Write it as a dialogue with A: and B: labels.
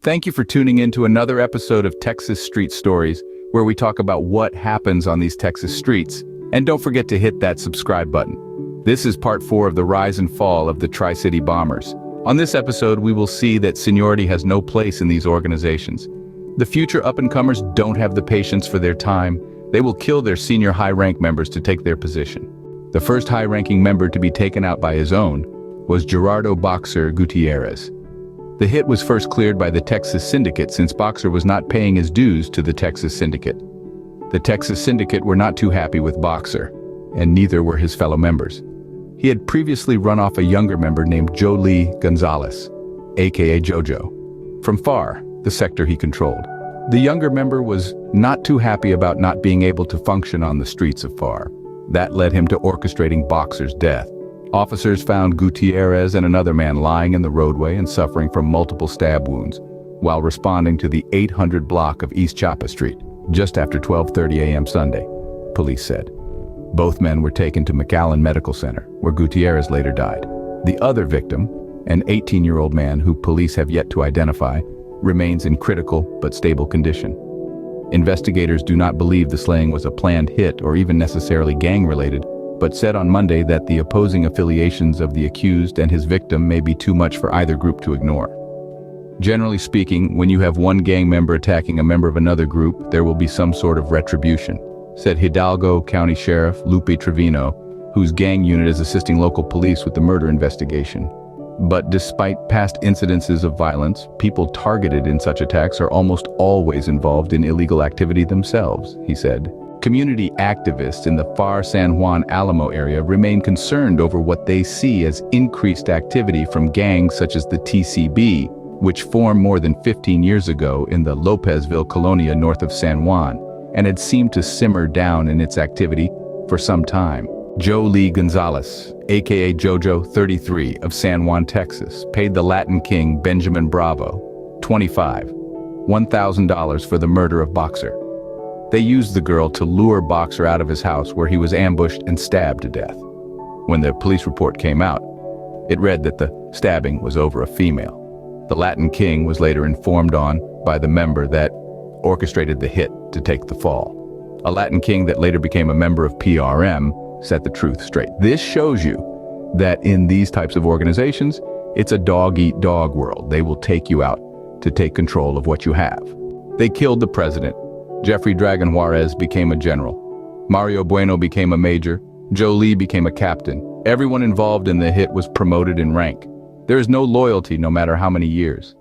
A: Thank you for tuning in to another episode of Texas Street Stories, where we talk about what happens on these Texas streets. And don't forget to hit that subscribe button. This is part 4 of the rise and fall of the Tri-City Bombers. On this episode, we will see that seniority has no place in these organizations. The future up-and-comers don't have the patience for their time. They will kill their senior high-rank members to take their position. The first high-ranking member to be taken out by his own was Gerardo Boxer Gutierrez. The hit was first cleared by the Texas Syndicate since Boxer was not paying his dues to the Texas Syndicate. The Texas Syndicate were not too happy with Boxer, and neither were his fellow members. He had previously run off a younger member named Jolie Gonzalez, aka Jojo, from FAR, the sector he controlled. The younger member was not too happy about not being able to function on the streets of FAR. That led him to orchestrating Boxer's death. Officers found Gutierrez and another man lying in the roadway and suffering from multiple stab wounds while responding to the 800 block of East Chapa Street, just after 12:30 a.m. Sunday, police said. Both men were taken to McAllen Medical Center, where Gutierrez later died. The other victim, an 18-year-old man who police have yet to identify, remains in critical but stable condition. Investigators do not believe the slaying was a planned hit or even necessarily gang-related, but said on Monday that the opposing affiliations of the accused and his victim may be too much for either group to ignore. Generally speaking, when you have one gang member attacking a member of another group, there will be some sort of retribution, said Hidalgo County Sheriff Lupe Trevino, whose gang unit is assisting local police with the murder investigation. But despite past incidences of violence, people targeted in such attacks are almost always involved in illegal activity themselves, he said. Community activists in the FAR San Juan Alamo area remain concerned over what they see as increased activity from gangs such as the TCB, which formed more than 15 years ago in the Lopezville Colonia north of San Juan, and had seemed to simmer down in its activity for some time. Jolie Gonzalez, aka Jojo, 33, of San Juan, Texas, paid the Latin King Benjamin Bravo, 25, $1,000 for the murder of Boxer. They used the girl to lure Boxer out of his house, where he was ambushed and stabbed to death. When the police report came out, it read that the stabbing was over a female. The Latin King was later informed on by the member that orchestrated the hit to take the fall. A Latin King that later became a member of PRM set the truth straight. This shows you that in these types of organizations, it's a dog-eat-dog world. They will take you out to take control of what you have. They killed the president. Jeffrey Dragon Juarez became a general. Mario Bueno became a major. Jolie became a captain. Everyone involved in the hit was promoted in rank. There is no loyalty no matter how many years.